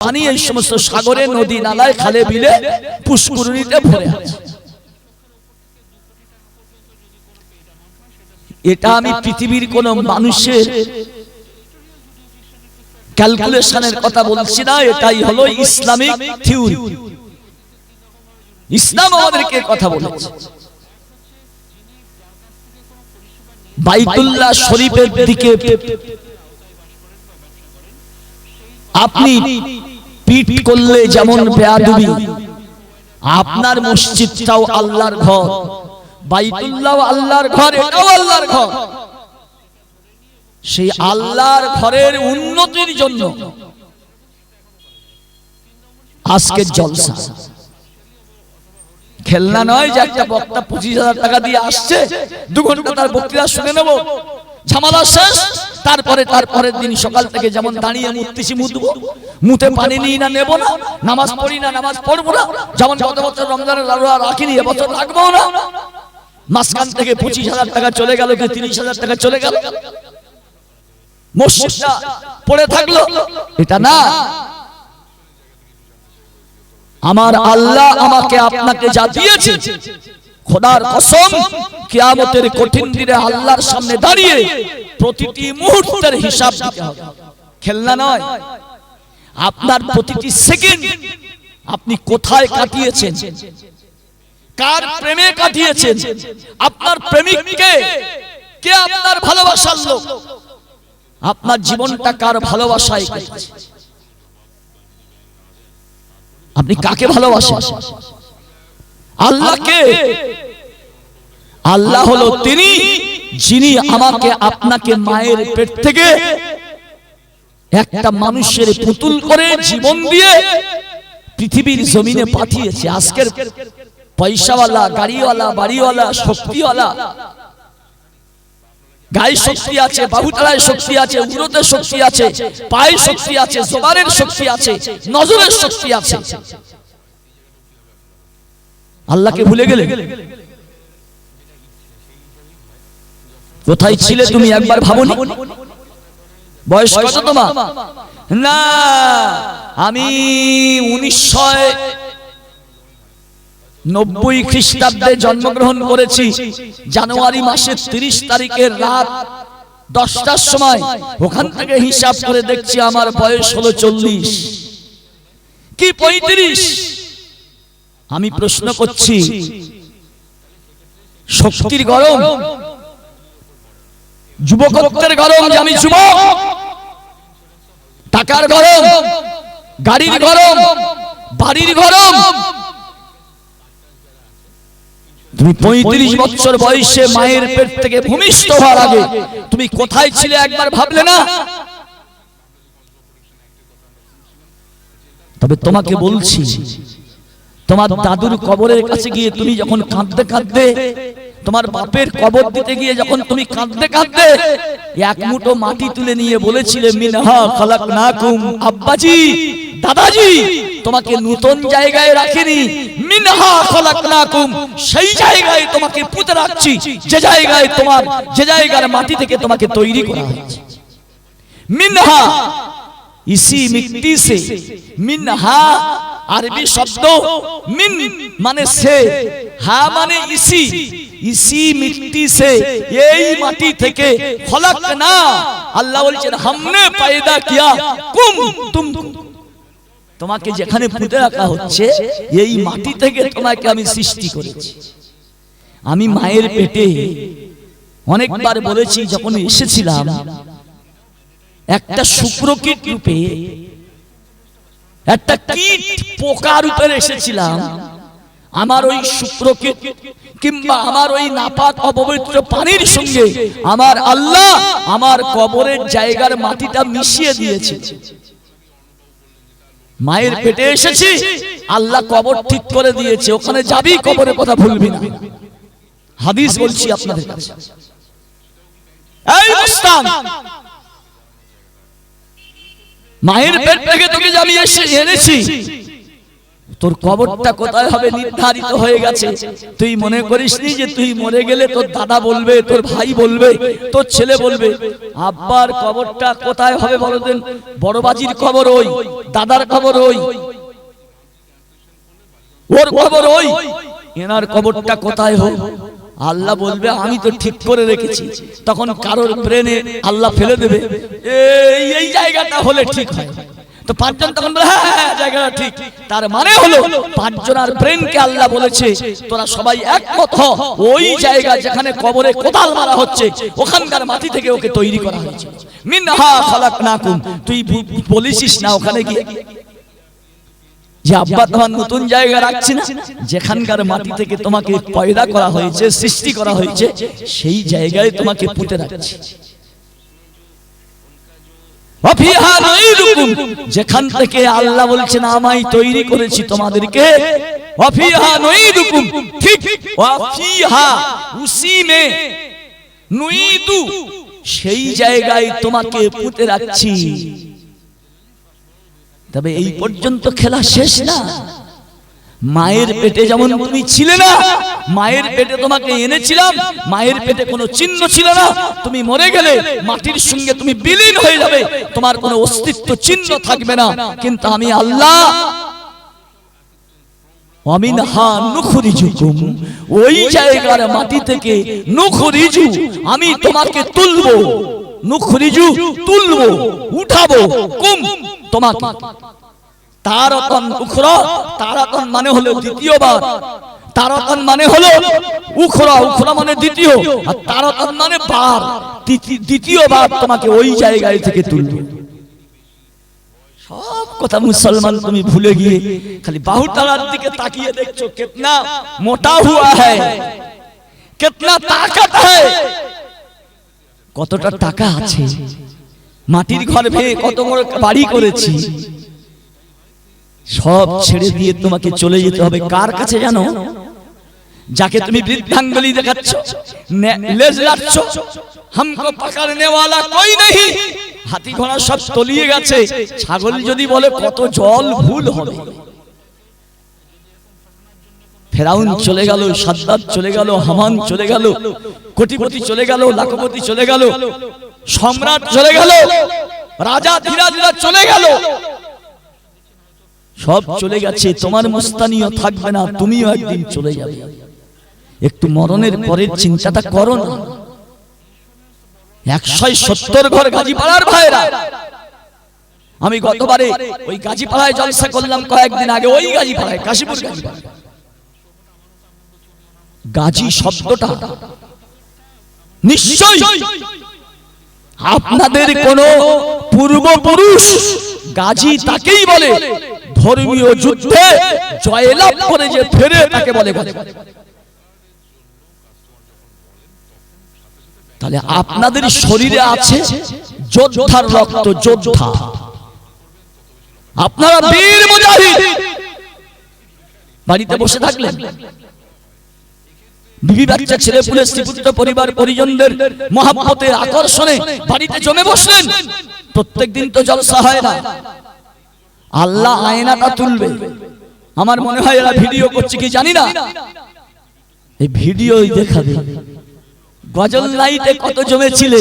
পানি এই সমস্ত সাগরে, নদী, নালায়, খালে, বিলে, পুষ্করিণীতে ভরে আছে। এটা আমি পৃথিবীর কোন মানুষের ক্যালকুলেশনের কথা বলছি না, এটাই হলো ইসলামিক থিওরি। ইসলাম আমাদেরকে কথা বলেছে। বাইতুল্লাহ শরীফের দিকে আপনি পিঠ করলে যেমন বেয়াদবি, আপনার মসজিদটাও আল্লাহর ঘর, বাইতুল্লাহ আল্লাহর ঘর, এটাও আল্লাহর ঘর। সেই আল্লাহর ঘরের উন্নতির জন্য আজকের জলসা খেলনা নয় যে একটা বক্তা 25,000 টাকা দিয়ে আসছে, 2 ঘন্টা তার বক্তৃতা শুনে নেব, ঝামেলা শেষ। তারপরের দিন সকাল থেকে যেমন দাঁড়িয়ে মুততেছি, মুতবো, মুতে পানি নিই না, নেব না, নামাজ পড়ি না, নামাজ পড়বো না, যেমন গত বছর রমজানের রোজা রাখিনি, এবছর রাখবো না। মাঝখান থেকে 25,000 টাকা চলে গেল, কি 30,000 টাকা চলে গেল, মসজিদটা পড়ে থাকলো। এটা না, আমার আল্লাহ আমাকে আপনাকে যা দিয়েছে, খোদার কসম কিয়ামতের কঠিন দিনে আল্লাহর সামনে দাঁড়িয়ে প্রতিটি মুহূর্তের হিসাব দিতে হবে। খেলনা নয়। আপনার প্রতিটি সেকেন্ড আপনি কোথায় কাটিয়েছেন, কার প্রেমে কাটিয়েছেন, আপনার প্রেমিককে কে, আপনার ভালোবাসার লোক, আপনার জীবনটা কার ভালোবাসায় কেটেছে, আপনি কাকে ভালোবাসেন? আল্লাহকে। আল্লাহ হলো তিনি যিনি আমাকে আপনাকে মায়ের পেট থেকে একটা মানুষের পুতুল করে জীবন দিয়ে পৃথিবীর জমিনে পাঠিয়েছে। আজকের পয়সাওয়ালা, গাড়িওয়ালা, বাড়িওয়ালা, শক্তিওয়ালা, গায়ে শক্তি আছে, বাহুতলায় শক্তি আছে, উরুতে শক্তি আছে, পায়ে শক্তি আছে, জবানের শক্তি আছে, নজরের শক্তি আছে, আল্লাহকে ভুলে গেলে। কোথায় ছিলে তুমি একবার ভাবনি? বয়স কত তোমার? না, আমি 1990 খ্রিস্টাব্দে জন্মগ্রহণ করেছি। জানুয়ারি মাসের 30 তারিখের রাত 10টার সময়, ওখান থেকে হিসাব করে দেখছি আমার বয়স হলো 40 কি 35। আমি প্রশ্ন করছি, শক্তির গরম, যুবকত্বের গরম, যে আমি যুবক, টাকার গরম, গাড়ির গরম, বাড়ির গরম। তুমি 35 বছর বয়সে মায়ের পেট থেকে ভূমিষ্ঠ হওয়ার আগে তুমি কোথায় ছিলে একবার ভাবলে না? তবে তোমাকে বলছি, তোমার দাদুর কবরের কাছে গিয়ে তুমি যখন কাঁদতে কাঁদতে, তোমার বাপের কবর দিতে গিয়ে যখন তুমি কাঁদতে কাঁদতে এক মুঠো মাটি তুলে নিয়ে বলেছিলে মিনহা খালাকনাকুম, আব্বাজি, দাদাজি তোমাকে নতুন জায়গায় রাখিনি, মিনহা খালাকনাকুম, সেই জায়গায় তোমাকে পুঁতে রাখছি যে জায়গায় তোমার, যে জায়গার মাটি থেকে তোমাকে তৈরি করা হয়েছে। মিনহা, इसी मिट्टी से, मिनहा अरबी शब्द, मिन माने से, हा माने इसी, इसी मिट्टी से, यही माटी থেকে খলকনা, আল্লাহ বলেছেন हमने पैदा किया, कुम तुम, তোমাকে যেখানে পুঁতে রাখা হচ্ছে এই মাটি থেকে তোমাকে আমি সৃষ্টি করেছি। আমি মায়ের পেটে অনেকবার বলেছি, যখন এসেছিলাম একটা শুক্রকীট রূপে, একটা কীট পোকা রূপে এসেছিলাম। আমার ওই শুক্রকীট কিংবা আমার ওই নাপাক অপবিত্র পানির সঙ্গে আমার আল্লাহ আমার কবরের জায়গার মাটিটা মিশিয়ে দিয়েছে। মায়ের পেটে এসেছি, আল্লাহ কবর ঠিক করে দিয়েছে, ওখানে যাবি, কবরের কথা ভুলবি না। হাদিস বলছি আপনাদের কাছে। এই মুস্তান, মায়ের পেট থেকে তোকে আমি এনেছি, তোর কবরটা কোথায় হবে নির্ধারিত হয়ে গেছে। তুই মনে করিসনি যে তুই মরে গেলে তোর দাদা বলবে, তোর ভাই বলবে, তোর ছেলে বলবে আব্বার কবরটা কোথায় হবে বলো দেন? বড় বাজির কবর ওই, দাদার কবর ওই, ওর কবর ওই, এনার কবরটা কোথায় হোক? আল্লাহ বলবে আমি তো ঠিক করে রেখেছি। তখন কারোর ব্রেনে আল্লাহ ফেলে দেবে এই জায়গাটা হলে ঠিক হয়। তো পাঁচজন তখন বলে হ্যাঁ জায়গাটা ঠিক। তার মানে হলো পাঁচজনের ব্রেনকে আল্লাহ বলেছে তোরা সবাই একমত হ, ওই জায়গা যেখানে কবরে কোদাল মারা হচ্ছে ওখানকার মাটি থেকে ওকে তৈরি করা হয়েছে। মিনহা খালাকনাকুম, তুই বলিসিস না ওখানে গিয়ে যে আব্বা তোমার নতুন জায়গা রাখছি না, যেখানকার মাটি থেকে তোমাকে পয়দা করা হয়েছে, সৃষ্টি করা হয়েছে, সেই জায়গায় তোমাকে পুঁতে রাখছি। যেখান থেকে আল্লাহ বলছেন আমায় তৈরি করেছি তোমাদেরকে, সেই জায়গায় তোমাকে পুঁতে রাখছি। তবে এই পর্যন্ত খেলা শেষ না। মায়ের পেটে যেমন তুমি ছিলে না, মায়ের পেটে তোমাকে এনেছিলাম, মায়ের পেটে কোনো চিহ্ন ছিল না, তুমি মরে গেলে মাটির সঙ্গে তুমি বিলীন হয়ে যাবে, তোমার কোনো অস্তিত্ব চিহ্ন থাকবে না। কিন্তু আমি আল্লাহ ওয়ামিনহা নুখরিজুকুম, ওই জায়গার মাটি থেকে নুখরিজু, আমি তোমাকে তুলবো, নুখরিজু তুলবো, উঠাবো, কুম তোমাকে, তারাতান উখরা, তারাতান মানে হলো দ্বিতীয়বার, তারাতান মানে হলো উখরা, উখরা মানে দ্বিতীয়, আর তারাতান মানে বার, দ্বিতীয়বার তোমাকে ওই জায়গায় থেকে তুলবে। সব কথা মুসলমান তুমি ভুলে গিয়ে খালি বাহুটার দিকে তাকিয়ে দেখছো কিতনা মোটা হুয়া হ্যায়, কিতনা তাকত হ্যায়, কতটা টাকা আছে, মাটির ঘর ভেঙে কত বড় বাড়ি করেছি। সব ছেড়ে দিয়ে তোমাকে চলে যেতে হবে কার কাছে জানো? যাকে তুমি বৃদ্ধাঙ্গুলি দেখাচ্ছ, লেজ লাচ্ছ, হামকো পাকড়নে ওয়ালা কোই নেই, হাতি ঘোড়া সব তলিয়ে গেছে, ছাগল যদি বলে কত জল ভুল হবে। ফেরাউন চলে গেল, সাদ্দাত চলে গেল, হামান চলে গেল, কোটিপতি চলে গেল, লাখপতি চলে গেল, সম্রাট চলে গেল, রাজা ধীরাজরা চলে গেল, সব চলে গেছে। তোমার মুস্তানিও থাকবে না, তুমিও একদিন চলে যাবে। একটু মরণের পরের চিন্তাটা করো না। 170 ঘর গাজীপাড়ার ভাইরা, আমি গতবারে ওই গাজীপাড়ায় জলসা করলাম কয়েকদিন আগে, ওই গাজীপাড়ায়, কাশীপুর গাজীপাড়া। গাজী শব্দটা নিশ্চয় আপনাদের কোন পূর্বপুরুষ গাজী তাকেই বলে ধর্মীয় যুদ্ধে জয়লাভ করে যে ফেরে তাকে বলে গাজী। তাহলে আপনাদের শরীরে আছে যোদ্ধার রক্ত, যোদ্ধা, আপনারা বীর মুজাহিদ। বাড়িতে বসে থাকলেন, বিবি বাচ্চা ছেলে পুলে স্ত্রীপুত্র পরিবার পরিজনদের মহব্বতের আকর্ষণে বাড়িতে জমে বসলেন। প্রত্যেকদিন তো জলসা হয় না, আল্লাহ আয়নাটা তুলবে। আমার মনে হয় এরা ভিডিও করছে কি জানি না, এই ভিডিওই দেখাবে। গজল লাইটে কত জমেছিলে,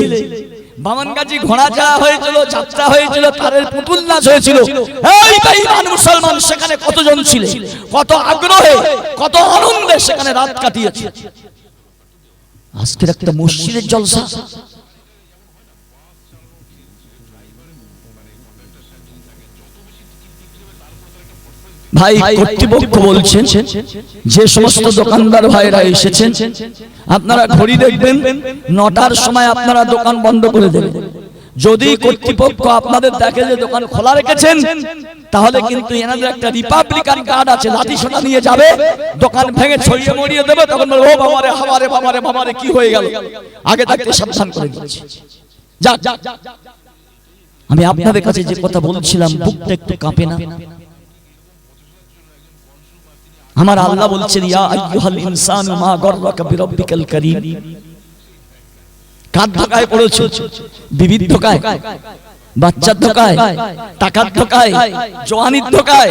বামনগাজী ঘোড়া চড়া হয়েছিল, যাত্রা হয়েছিল, তারের পুতুল নাচ হয়েছিল। এই বেঈমান মুসলমান সেখানে কতজন ছিলেন, কত আগ্রহে, কত আনন্দে সেখানে রাত কাটিয়েছে। আজকের একটা মসজিদের জলসা, ভাই কর্তৃপক্ষ বলছেন যে সমস্ত দোকানদার ভাইরা এসেছেন আপনারা ঘড়ি দেখবেন, 9টার সময় আপনারা দোকান বন্ধ করে দেবেন। যদি কর্তৃপক্ষ আপনাদের দেখে যে দোকান খোলা রেখেছেন, তাহলে কিন্তু এনাদের একটা রিপাবলিকান কার্ড আছে, লাঠি সোটা নিয়ে যাবে, দোকান ভেঙে ছড়িয়ে মরিয়ে দেবে। তখন বলবে ও বাবারে হাবারে বাবারে বাবারে কি হয়ে গেল, আগে থাকতে সাবধান করে দিচ্ছি। যাক, আমি আপনাদের কাছে যে কথা বলছিলাম, বুকটা একটু কাঁপে না? আমার আল্লাহ বলছেন ইয়া আইয়ুহাল ইনসানু মা গররাকা বিরাব্বিকাল কারীম। কার ধোঁকায় পড়েছো? বিবির ধোঁকায়, বাচ্চার ধোকায়, টাকার ধোকায়, জওয়ানির ধোকায়,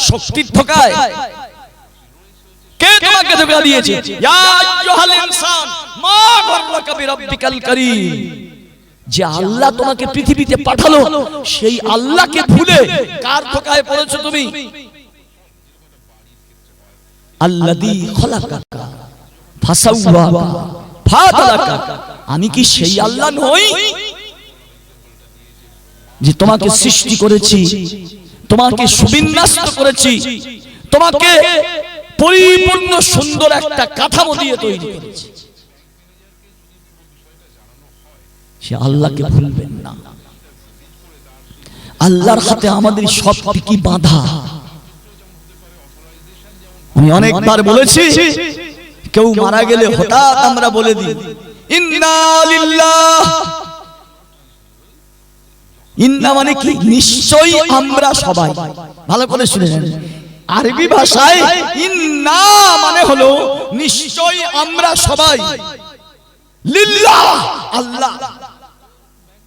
শক্তির ধোকায়। কে তোমাকে ধোকা দিয়েছে? ইয়া আইয়ুহাল ইনসান মা গররাকা বিরাব্বিকাল কারীম। যে আল্লাহ তোমাকে পৃথিবীতে পাঠালো সেই আল্লাহকে ভুলে কার ধোকায় পড়েছো তুমি? আল্লাযী খলাকাকা ফাসাওয়াকা ফাআদালাকা। আমি কি সেই আল্লাহ নই যে তোমাকে সৃষ্টি করেছি, তোমাকে সুবিন্যস্ত করেছি, তোমাকে পরিপূর্ণ সুন্দর একটা কাঠামো দিয়ে তৈরি করেছি? সে আল্লাহকে ভুলবেন না। আল্লাহর হাতে আমাদের সব কি বাঁধা। আমি অনেকবার বলেছি, কেউ মারা গেলে হঠাৎ আমরা বলে দিই ইন্না লিল্লাহ। ইন্না মানে কি? নিশ্চয়ই আমরা সবাই। ভালো করে শুনে নেন, আরবি ভাষায় ইন্না মানে হলো নিশ্চয়ই আমরা সবাই, লিল্লাহ আল্লাহ।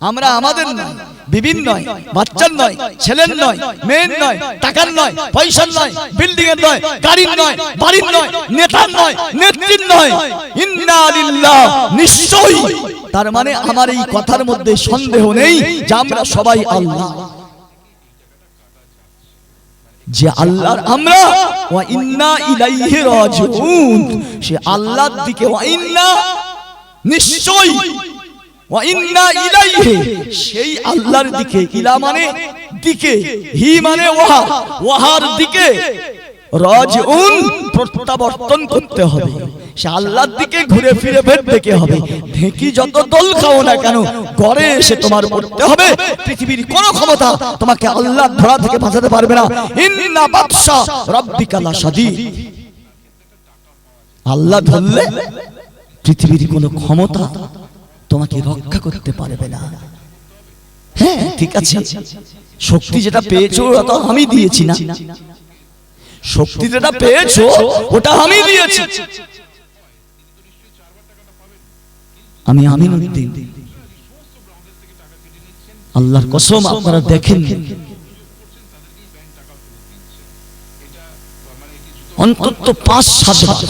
আমরা আমাদের নয়, বিবির নয়, বাচ্চার নয়, ছেলের নয়, মেয়ের নয়, টাকার নয়, পয়সার নয়, বিল্ডিং এর নয়, গাড়ির নয়, বাড়ির নয়, নেতার নয়, নেত্রীর নয়। ইন্না লিল্লাহ নিশ্চয়ই। তার মানে আমার এই কথার মধ্যে সন্দেহ নেই যে আমরা সবাই আল্লাহ। যে আল্লাহর আমরা, ওয়া ইন্না ইলাইহি রাজিউন, সে আল্লাহর দিকে, ওয়া ইন্না নিশ্চয়ই, ওয়া ইন্না ইলাইহি সেই আল্লাহর দিকে, ইলা মানে দিকে, হি মানে ওহা, ওহার দিকে, রাজিউন প্রত্যাবর্তন করতে হবে। সে আল্লাহর দিকে ঘুরে ফিরে ফের দেখে হবে। ঢেকি যত দল খাও না কেন, ঘরে এসে তোমার পড়তে হবে। পৃথিবীর কোন ক্ষমতা তোমাকে আল্লাহর ধরা থেকে বাঁচাতে পারবে না। ইন্না বাতশা রাব্বিকা লাশাদীদ। আল্লাহ ধরলে পৃথিবীর কোন ক্ষমতা তোমাকে রক্ষা করতে পারবে না। হ্যাঁ ঠিক আছে, শক্তি যেটা পেয়েছো ওটা আমি দিয়েছি না। শক্তি যেটা পেয়েছো ওটা আমি দিয়েছি। আমি আমিনুদ্দিন, আল্লাহর কসম আপনারা দেখেন অন্তত 5-7 বার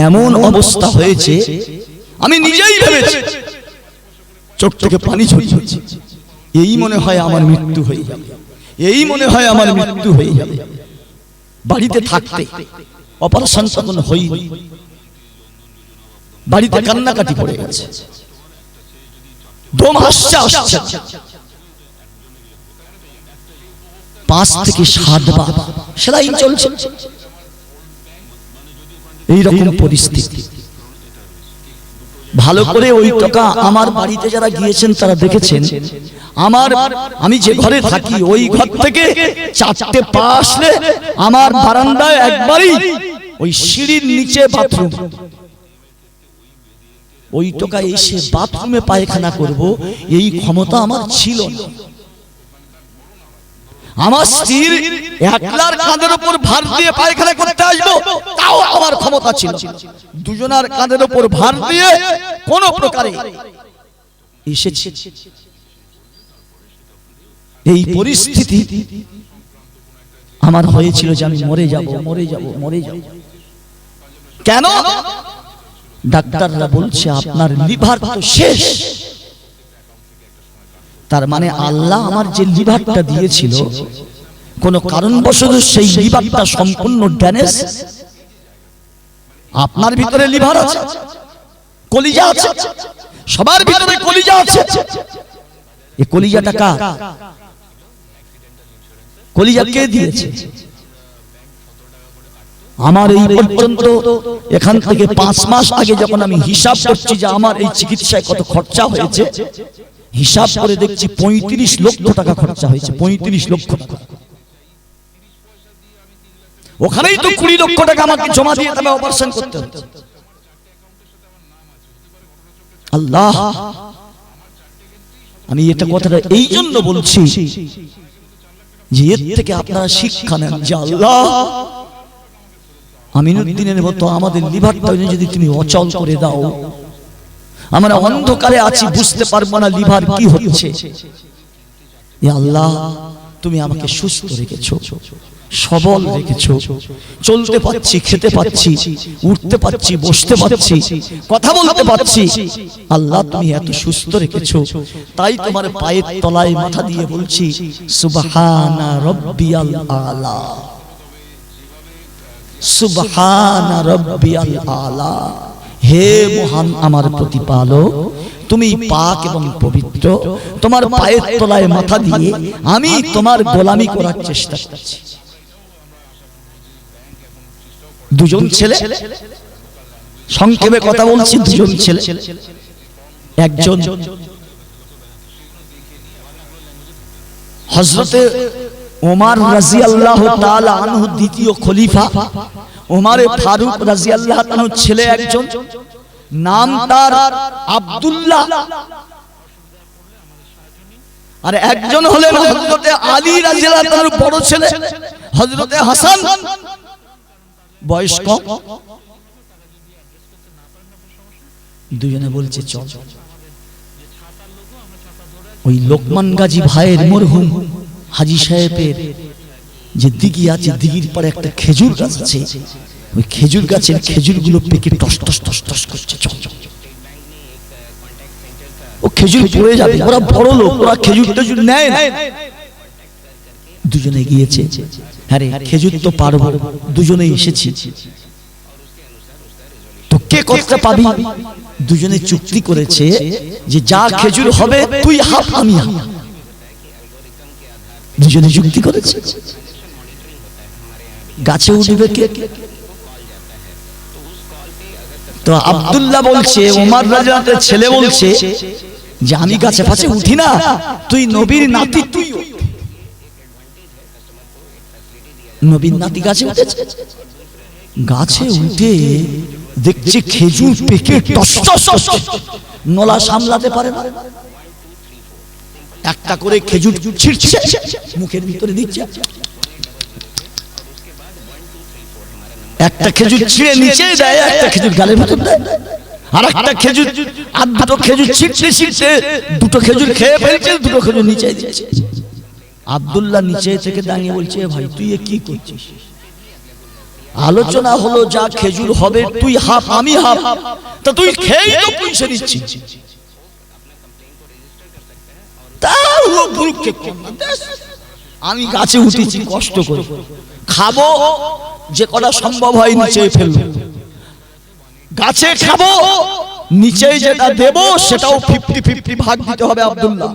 এমন অবস্থা হয়েছে আমি নিজেই ভেবেছি, চোখ থেকে পানি ঝরছে। এই মনে হয় আমার মৃত্যু হয়ে যাবে, এই মনে হয় আমার মৃত্যু হয়ে যাবে। বাড়িতে থাকতে অপারেশন তখন হয়নি, বাড়িতে কান্নাকাটি পড়ে গেছে, দম আসছে আসছে। 5 থেকে 7 বার সেলাইন চলছে। এইরকম পরিস্থিতি। ভালো করে ওই টাকা আমার বাড়িতে যারা গিয়েছেন তারা দেখেছেন, আমি যে ঘরে থাকি ওই ঘর থেকে 4টে পা আসলে আমার বারান্দায় একবারই ওই সিঁড়ির নিচে বাথরুম। ওই টাকা এসে বাথরুমে পায়খানা করব এই ক্ষমতা আমার ছিল না। আমার স্ত্রীর একলার কাঁধের উপর ভার দিয়ে পায়খানা করতে আসবো তাও আমার ক্ষমতা ছিল। দুজনার কাঁধের উপর ভার দিয়ে কোন প্রকারে এসেছে। এই পরিস্থিতি আমার হয়েছিল যে আমি মরে যাব, মরে যাব, মরে যাব। কেন? ডাক্তাররা বলছে আপনার লিভার তো শেষ। তার মানে আল্লাহ আমার যে লিভারটা দিয়েছিল কোন কারণবশত সেই লিভারটা সম্পূর্ণ ড্যামেজ। আপনার ভিতরে লিভার আছে, কলিজা আছে, সবার ভিতরে কলিজা আছে। এই কলিজাটা কার? কলিজা কে দিয়েছে? আমার এই পর্যন্ত এখান থেকে 5 মাস আগে যখন আমি হিসাব করছি যে আমার এই চিকিৎসায় কত খরচা হয়েছে, হিসাব করে দেখছি 35 লক্ষ টাকা খরচা হয়েছে। 35 লক্ষ টাকা। ওখানেই তো 20 লক্ষ টাকা আমাকে জমা দিয়ে তবে অপারেশন করতে হচ্ছে। আল্লাহ, আমি এটা কথাটা এই জন্য বলছি যে এর থেকে আপনারা শিক্ষা নেন যে আল্লাহ আমিনুদ্দিনের মতো আমাদের লিভারটা যদি তুমি অচল করে দাও আমরা অন্ধকারে আছি, বুঝতে পারবো না লিভার কি হচ্ছে। ইয়া আল্লাহ, তুমি আমাকে সুস্থ রেখেছো, সবল রেখেছো, চলতে পাচ্ছি, খেতে পাচ্ছি, উঠতে পাচ্ছি, বসতে পাচ্ছি, কথা বলতে পাচ্ছি। আল্লাহ তুমি এত সুস্থ রেখেছো, তাই তোমার পায়ের তলায় মাথা দিয়ে বলছি সুবহানা রাব্বিয়াল আলা, সুবহানা রাব্বিয়াল আলা। হে মহান আমার প্রতিপালক, তুমি পাক এবং পবিত্র, তোমার পায়ের তলায় মাথা দিয়ে আমি তোমার গোলামি করার চেষ্টা করছি। দুজন ছেলে, সংক্ষেপে কথা বলছি, দুজন ছেলে, একজন হযরতে ওমর রাদিয়াল্লাহু তাআলা আনহু, দ্বিতীয় খলিফা ওমরে ফারুক রাদিয়াল্লাহু তাআলার ছেলে একজন, নাম তার আব্দুল্লাহ। আর একজন হলেন হযরতে আলী রাদিয়াল্লাহু তাআলার বড় ছেলে হযরতে হাসান, বয়স কম। দুজনে বলছে চল ওই লোকমান গাজী ভাইয়ের মরহুম হাজী সাহেবের যে দিঘি আছে, দিঘির পরে একটা খেজুর গাছ আছে, ওই খেজুর গাছের খেজুরগুলো পেকে টস টস টস টস করছে। ও খেজুর পড়ে যাবে, ওরা বড় লোক, ওরা খেজুর টেজুর নেয় না। দুজনে গিয়েছে, আরে খেজুর তো পারবো, দুজনে এসেছি, তো কে কতটা পাবি? দুজনে চুক্তি করেছে যে যা খেজুর হবে তুই হাফ আমি হাফ। দুজনে চুক্তি করেছে। গাছে উঠবে কে? তো আব্দুল্লাহ বলছে, ওমর রাদিয়াল্লাহু ছেলে বলছে যে আমি গাছে ফাছে উঠি না, তুই নবীর নাতি, তুই নবীর নাতি গাছে উঠেছে। গাছে উঠে দেখছে খেজুর পেকে টস টস টস, নলা সামলাতে পারে না, একটা করে খেজুর ছিঁড়ছে, মুখের ভিতরে দিচ্ছে, একটা খেজুর ছিঁড়ে নিচে দেয়, একটা খেজুর গালের ভিতর দেয়, আর একটা খেজুর, আর দুটো খেজুর ছিঁড়তে ছিঁড়তে দুটো খেজুর খেয়ে ফেলছে, দুটো খেজুর নিচে দিয়েছে। আব্দুল্লাহ নিচে থেকে দাঁড়িয়ে বলছে, ভাই তুই এ কি করছিস? আলোচনা হলো যা খেজুর হবে তুই হাফ আমি হাফ, তা তুই খেয়েই তো পয়সা দিচ্ছিস। আমি গাছে উঠেছি কষ্ট করে, খাবো যে কটা সম্ভব হয় নিচে ফেলবো, গাছে খাবো, নিচে যেটা দেবো সেটাও 50-50 ভাগ দিতে হবে আব্দুল্লাহ।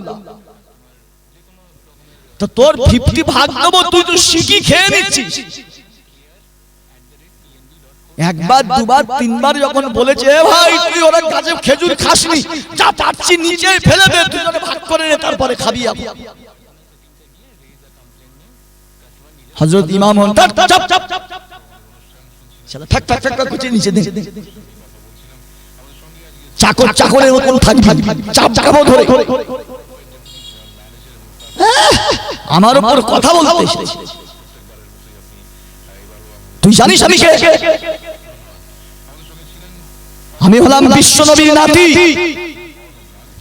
তো তোর 50 ভাগ দেবো, তুই তো শিখি খেয়ে নিচ্ছিস। একবার দুবার তিনবার যখন বলেছে, ভাই তুই ওরা গাছে খেজুর খাসনি, যা পারছি নিচে ফেলে দে, দুজনে ভাগ করে নে, তারপরে খাবি। হযরত ইমাম চাপ চাপ শালা ফাক ফাক ফাক করে নিচে দে, চাকর চাকরের মতন থাকবি, চাপ চাকাবো ধরে। আমার উপর কথা বলতে এসেছিস, তুই জানিস আমি কে? আমি হলাম বিশ্ব নবীর নাতি,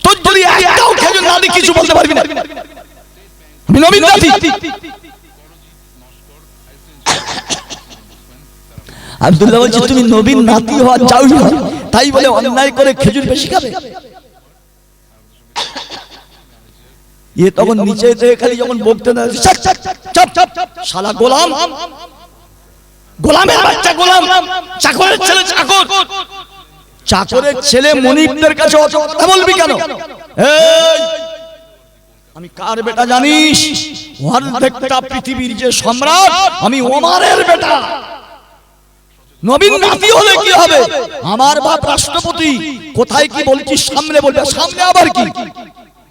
তোর যদি একটাও খেজুর না দিই কিছু বলতে পারবি না, আমি নবীর নাতি। আব্দুল্লাহ বলছে তুমি নবীর নাতি হওয়া চাও না, তাই বলে অন্যায় করে খেজুর বেশি খাবে? এ তখন নিচে থেকে খালি যখন বকতে না, শালা গোলাম, গোলামের বাচ্চা গোলাম, চাকরের ছেলে চাকর, চাকরের ছেলে মনিবদের কাছে অত কথা বলবি কেন? আমি কার বেটা জানিস? অর্ধেকটা পৃথিবীর যে সম্রাট আমি ওমরের বেটা। নবীর নাতি হলে কি হবে? আমার বাপ রাষ্ট্রপতি, কোথায় কি বলছিস সামনে বলবে, সামনে আবার কি?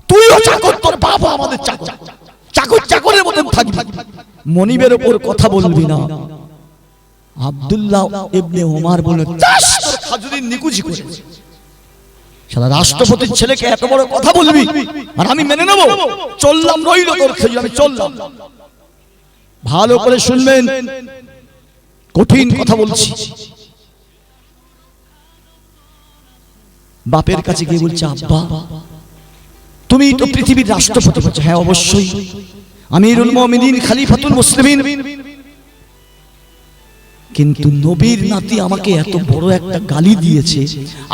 তুইও চাকর, তোর বাপ আমাদের চাকর, চাকর চাকরের মতন থাকবি, মনিবের উপর কথা বলবি না। আব্দুল্লাহ ইবনে ওমর বলে, খাজুরির নিকুচি করে, শালা রাষ্ট্রপতির ছেলেকে এত বড় কথা বলবি আর আমি মেনে নেব? চললাম, রইল তোর খেজুর, আমি চললাম। ভালো করে শুনবেন, কঠিন কথা বলছি। বাপের কাছে গিয়ে বলছে, আব্বা তুমি তো পৃথিবীর রাষ্ট্রপতি। বলছে, হ্যাঁ অবশ্যই, আমিরুল মুমিনিন, খলিফাতুল মুসলিমিন। কিন্তু নবীর নাতি আমাকে এত বড় একটা গালি দিয়েছে,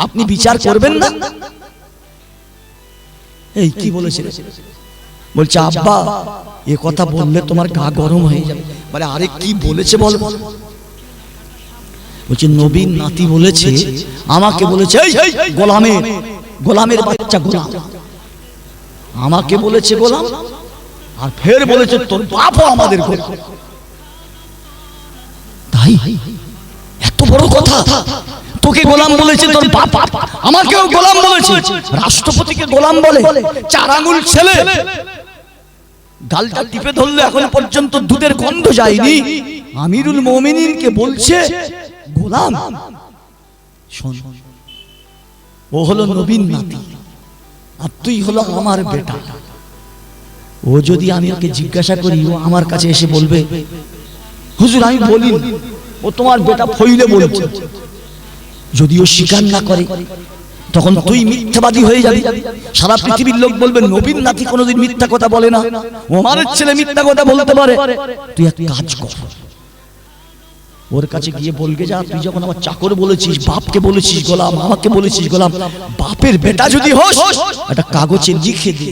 আপনি বিচার করবেন না? এই কি বলেছে? বলছে, আব্বা এ কথা বললে তোমার গা গরম হয়ে যাবে। বলে, আরে কি বলেছে বল। বলছে, নবীর নাতি বলেছে, আমাকে বলেছে, এই গোলামের বাচ্চা গোলাম, আমাকে বলেছে গোলাম, আর ফের বলেছে তোর বাপও আমাদের গোলাম। তাই এত বড় কথা, তোকে গোলাম বলেছে তোর বাপ, আমাকেও গোলাম বলেছে, রাষ্ট্রপতিকে গোলাম বলে, 4 আঙ্গুল ছেলে, গালটা টিপে ধরলে এখন পর্যন্ত দুধের গন্ধ যায়নি, আমিরুল মুমিনিনকে বলছে গোলাম। শোন, ও হলো নবীর নাতি, আর তুই হলো আমার বেটা। ও যদি আমি ওকে জিজ্ঞাসা করি, ও আমার কাছে এসে বলবে, হুজুর আমি বলি, ও তোমার বেটা ফইলে বলছে। যদি ও স্বীকার না করে, তখন তুই মিথ্যাবাদী হয়ে যাবি। সারা পৃথিবীর লোক বলবে নবীর নাতি কোনোদিন মিথ্যা কথা বলে না, ওমারের ছেলে মিথ্যা কথা বলতে পারে। তুই এক কাজ কর, ওর কাছে গিয়ে বলবে, যা তুই যখন আমার চাকর বলেছিস, বাপকে বলেছিস গোলাম, আমাকে বলেছিস গোলাম, বাপের বেটা যদি হোস একটা কাগজে লিখে দে।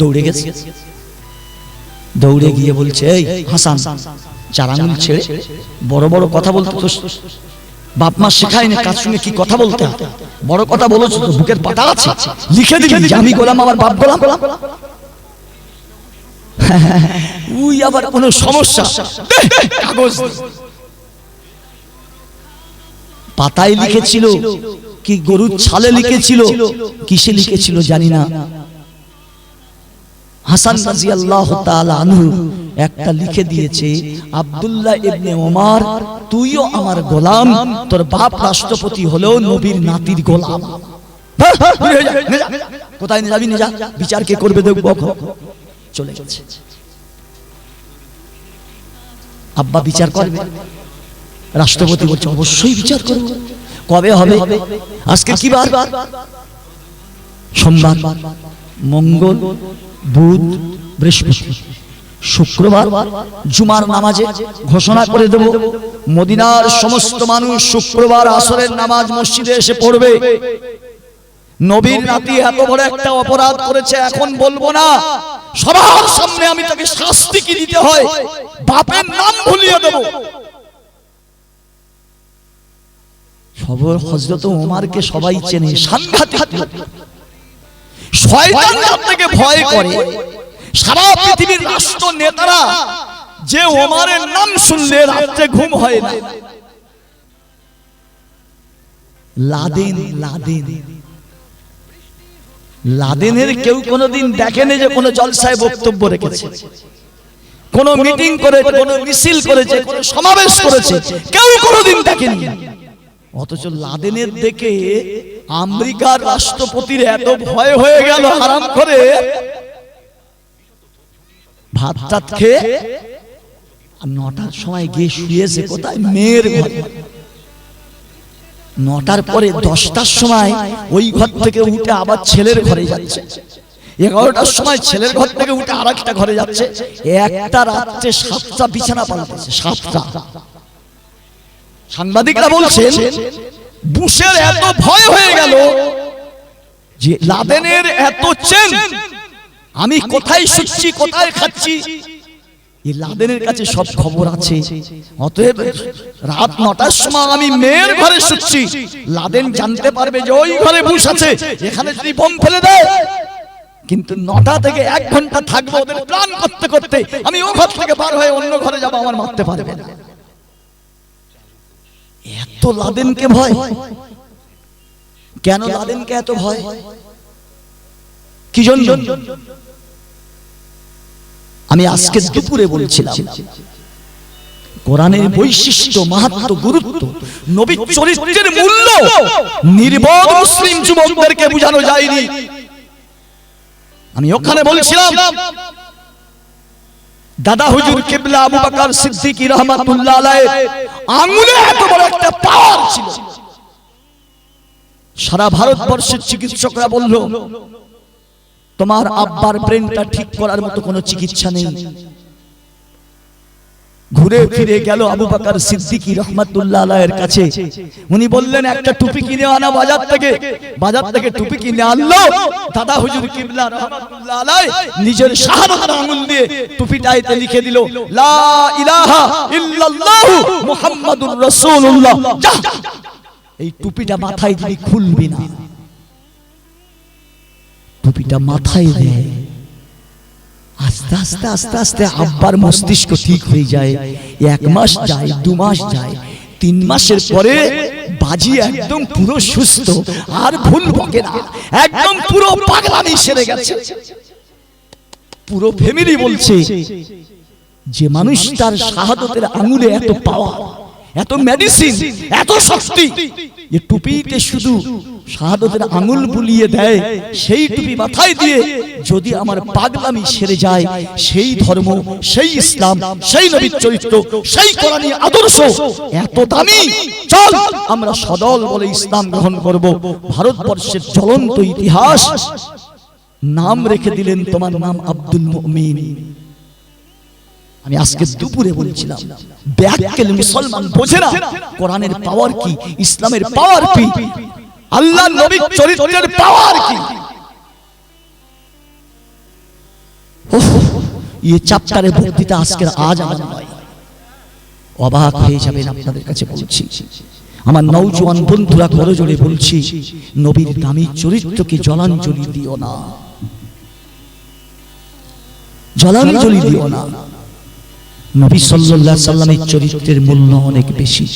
দৌড়ে গেছে, দৌড়ে গিয়ে বলছে, এই হাসান, 4 আঙ্গুল ছেড়ে বড় বড় কথা বলতে তো বাপ মা শেখায়নি, কাজ শুনে কি কথা বলতে হয়, বড় কথা বলেছো তো, বুকের পাটা আছে, লিখে দিবি যে আমি গোলাম, আমার বাপ গোলাম। উই আবার কোনো সমস্যা, কাগজ পাতায় লিখেছিল কি গরুর ছালে লিখেছিল, কিসে লিখেছিল জানি না। হাসান রাদিয়াল্লাহু তাআলা আনহু একটা লিখে দিয়েছে, আব্দুল্লাহ ইবনে ওমর, তুইও আমার গোলাম, তোর বাপ রাষ্ট্রপতি হলেও নবীর নাতির গোলাম। কোথায় নিয়ে যাবি, নিয়ে যা, বিচার কে করবে দেখব। চলে গেছে। আব্বা বিচার করবে? রাষ্ট্রপতি বলছে, অবশ্যই বিচার করব। কবে হবে? আজকে কি বার? সোমবার, মঙ্গল, বুধ, বৃহস্পতি, শুক্রবার জুমার নামাজে ঘোষণা করে দেব, মদিনার সমস্ত মানুষ শুক্রবার আসরের নামাজ মসজিদে এসে পড়বে। নবীর নাতি এত বড় একটা অপরাধ করেছে, এখন বলবো না, সবার সামনে আমি তাকে শাস্তি কি দিতে হয়, বাপের নাম ভুলিয়ে দেব। খবর, হযরত ওমরকে সবাই চেনে, সাংঘাতিক লোক, শয়তান যার থেকে ভয় করে। সারা পৃথিবীর রাষ্ট্র নেতারা যে ওমরের নাম শুনলে রাতে ঘুম হয় না। লাদেন, লাদেন, লাদেনের কেউ কোনোদিন দেখেনি যে কোনো জলসায় বক্তব্য রেখেছে, কোন মিটিং করে, কোন মিছিল করেছে, কোন সমাবেশ করেছে, কেউ কোনোদিন দেখেনি। অথচ লাদেনের দেখে আমেরিকার রাষ্ট্রপতির এত ভয় হয়ে গেল, হারাম করে ভাত টাত খেয়ে 9টার সময় গিয়ে শুয়েছে কোথায়, মেয়ের ঘরে। 9টার পরে 10টার সময় ওই ঘর থেকে উঠে আবার ছেলের ঘরে যাচ্ছে, 11টার সময় ছেলের ঘর থেকে উঠে আরেকটা ঘরে যাচ্ছে, একটা রাত্রে 7টা বিছানা পাল্টেছে, 7টা। সাংবাদিকরা বলছেন বুশের এত ভয় হয়ে গেল যে লাদেনের এত চেন, আমি কোথায় শুচ্ছি, কোথায় খাচ্ছি, এই লাদেনের কাছে সব খবর আছে। অতএব রাত 9টার সময় আমি মেয়ের ঘরে শুচ্ছি, লাদেন জানতে পারবে যে ওই ঘরে বুশ আছে, এখানে যদি বোম ফেলে দেয়, কিন্তু 9টা থেকে 1 ঘন্টা থাকবো ওদের প্ল্যান করতে করতে, আমি ও ঘর থেকে বার হয়ে অন্য ঘরে যাবো, আমার মারতে পারবে না। এত লাদেনকে ভয় কেন? লাদেনকে এত ভয় কি জন্য? আমি আজকে দুপুরে বলছিলাম, কোরআনের বৈশিষ্ট্য, মাহাত্ম্য, গুরুত্ব, নবীর চরিত্রের মূল্য নির্বোধ মুসলিম যুবকদেরকে বোঝানো যায়নি। আমি ওখানে বলছিলাম, দাদা হুজুর কিবলা আবু বকর সিদ্দিকী রাহমাতুল্লাহ আলাইহি আঙ্গুলে এত বড় একটা পাওয়ার ছিল, সারা ভারতবর্ষের চিকিৎসকরা বলল তোমার আব্বার ব্রেনটা ঠিক করার মতো কোনো চিকিৎসা নেই। ঘুরে ফিরে গেল আবু বকর সিদ্দিকী রাহমাতুল্লাহ আলাইহির কাছে। উনি বললেন একটা টুপি কিনে আনা বাজার থেকে টুপি কিনে আনলো। দাদা হুজুর কিবলা রাহমাতুল্লাহ আলাইহি নিজের শাহাদাতের আঙ্গুল দিয়ে টুপিটাতে লিখে দিল লা ইলাহা ইল্লাল্লাহ মুহাম্মাদুর রাসূলুল্লাহ। এই টুপিটা মাথায় দিবি, খুলবি না। টুপিটা মাথায় দেয়, আস্তে আস্তে আস্তে আস্তে আব্বার মস্তিষ্ক ঠিক হয়ে যায়। 1 মাস যায়, 2 মাস যায়, 3 মাসের পরে বাজি একদম পুরো সুস্থ, আর ভুল বকে না, একদম পুরো পাগলামি সেরে গেছে। পুরো ফ্যামিলি বলছে যে মানুষ তার শাহাদাতের আঙ্গুলে এত পাওয়ার, এত মেডিসিন, এত শক্তি, যে টুপিতে শুধু শাহাদাতের আঙ্গুল বুলিয়ে দেয়, সেই টুপি মাথায় দিয়ে যদি আমার পাগলামি সেরে যায়, সেই ধর্ম, সেই ইসলাম, সেই নবীর চরিত্র, সেই কোরআনী আদর্শ এত দামি, চল আমরা সদল বলে ইসলাম গ্রহণ করব। ভারতবর্ষের জ্বলন্ত ইতিহাস নাম রেখে দিলেন তোমার নাম আব্দুল মুমিন। আমি আজকে দুপুরে বলছিলাম ব্যাককেল মুসলমান বোঝে না কোরআনের পাওয়ার কি, ইসলামের পাওয়ার কি, আল্লাহ নবীর চরিত্রের পাওয়ার কি। এই চ্যাপ্টারে বক্তৃতা আজকের আজ আমার নয়, অবাক হয়ে যাবেন আপনাদের কাছে বলছি। আমার নওজোয়ান বন্ধুরা করে জোরে বলছি, নবীর দামি চরিত্রকে জলাঞ্জলি দিও না, জলাঞ্জলি দিও না। নবী সাল্লাল্লাহু আলাইহি সাল্লামের চরিত্রের মূল্য অনেক বেশি,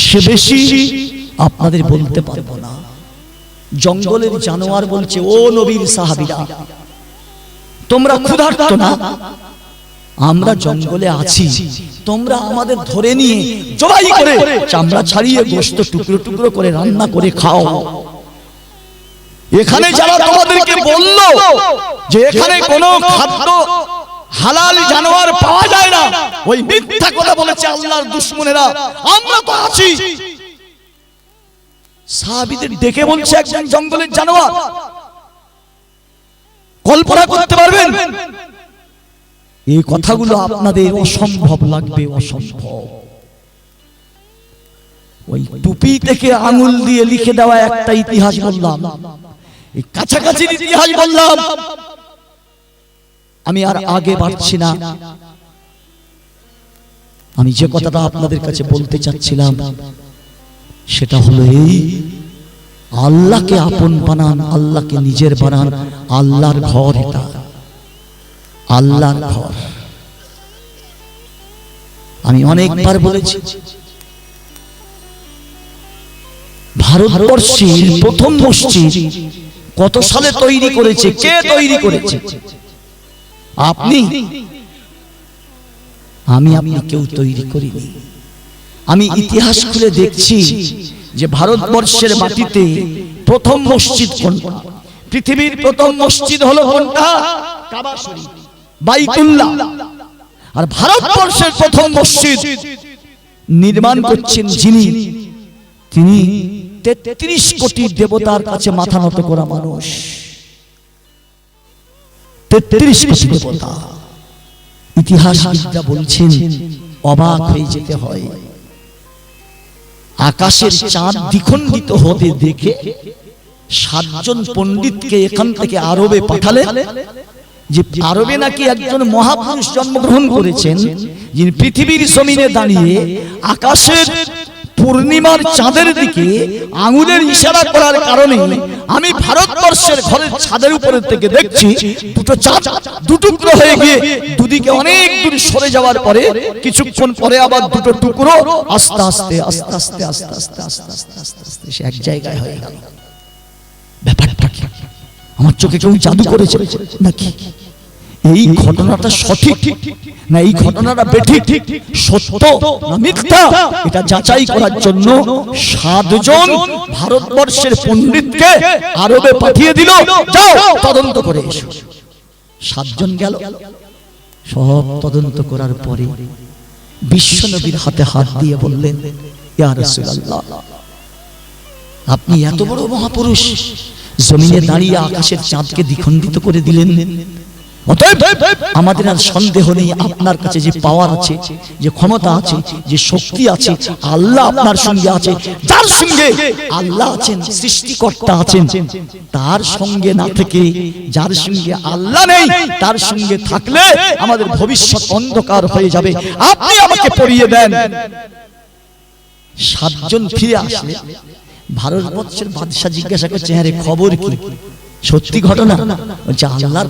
সে বেশি আপনাদের বলতে পারবো না। জঙ্গলের জানোয়ার বলছে, ও নবীর সাহাবীরা, তোমরা ক্ষুধার্ত না? আমরা জঙ্গলে আছি, তোমরা আমাদের ধরে নিয়ে জবাই করে চামড়া ছাড়িয়ে গোশত টুকরো টুকরো করে রান্না করে খাও। এখানে যারা তোমাদেরকে বলল যে এখানে কোনো খাদ্য হালাল জানোয়ার পাওয়া যায় না, ওই মিথ্যা কথা বলেছে আল্লাহর দুশমনেরা। আমরা তো আছি। সাহাবীদের ডেকে বলছে একজন জঙ্গলের জানোয়ার। কল্পনা করতে পারবেন? এই কথাগুলো আপনাদের অসম্ভব লাগবে, অসম্ভব। ওই টুপি থেকে আঙুল দিয়ে লিখে দেওয়া একটা ইতিহাস বললাম, এই কাছাকাছি ইতিহাস বললাম। আমি আর আগে বাড়ছি না। আমি যে কথাটা আপনাদের কাছে বলতে চাচ্ছিলাম সেটা হলো এই, আল্লাহকে আপন বানান, আল্লাহকে নিজের বানান। আল্লাহর ঘর, এটা আল্লাহর ঘর। আমি অনেকবার বলেছি, ভারতবর্ষের প্রথম মসজিদ কত সালে তৈরি করেছে? কে তৈরি করেছে? আপনি, আমি, আপনি কেউ তৈরি করিনি। আমি ইতিহাস খুলে দেখছি যে ভারতবর্ষের মাটিতে প্রথম মসজিদ কোনটা? পৃথিবীর প্রথম মসজিদ হলো কোনটা? কাবা শরীফ, বাইতুল্লাহ। আর ভারতবর্ষের প্রথম মসজিদ নির্মাণ করছেন যিনি, তিনি 33 কোটি দেবতার কাছে মাথা নত করা মানুষ। 33 কোটি দেবতা। ইতিহাসবিদরা বলছেন অবাক হয়ে যেতে হয়। আকাশের চাঁদ দ্বিখণ্ডিত হতে দেখে 7 জন পণ্ডিতকে এখান থেকে আরবে পাঠালেন, যে আরবে নাকি একজন মহাপুরুষ জন্মগ্রহণ করেছেন, যিনি পৃথিবীর জমিনে দাঁড়িয়ে আকাশের পূর্ণিমার চাঁদের দিকে আঙুলের ইশারা করার কারণে আমি ভারতবর্ষের ঘরের ছাদের উপরে থেকে দেখছি দুটো চাঁদ দুটুকরো হয়ে গিয়ে দুদিকে অনেক দূর সরে যাওয়ার পরে কিছুক্ষণ পরে আবার দুটো টুকরো আস্তে আস্তে আস্তে আস্তে আস্তে আস্তে আস্তে আস্তে আস্তে আস্তে সে এক জায়গায় হয়ে গেল। ব্যাপারটা কি? আমার চোখে কেউ জাদু করেছে নাকি? এই ঘটনাটা সঠিক না এই ঘটনাটা বেঠিক, সত্য না মিথ্যা, এটা যাচাই করার জন্য 7 জন ভারতবর্ষের পণ্ডিতকে আরবে পাঠিয়ে দিল, যাও তদন্ত করে এসো। 7 জন গেল, সব তদন্ত করার পরে বিশ্বনবীর হাতে হাত দিয়ে বললেন, ইয়া রাসূলুল্লাহ, আপনি এত বড় মহাপুরুষ, জমিনে দাঁড়িয়ে আকাশের চাঁদকে দ্বিখণ্ডিত করে দিলেন। অতএব আমাদের আর সন্দেহ নেই, আপনার কাছে যে পাওয়ার আছে, যে ক্ষমতা আছে, যে শক্তি আছে, আল্লাহ আপনার সঙ্গে আছে। যার সঙ্গে আল্লাহ আছেন, সৃষ্টিকর্তা আছেন, তার সঙ্গে না থেকে যার সঙ্গে আল্লাহ নেই তার সঙ্গে থাকলে আমাদের ভবিষ্যৎ অন্ধকার হয়ে যাবে। আপনি আমাকে পড়িয়ে দেন। 7 জন ফিরে আসলে ভারতবর্ষের বাদশা জিজ্ঞাসা করছে, হ্যাঁ রে খবর কি, সত্যি ঘটনা? বলছে আল্লাহর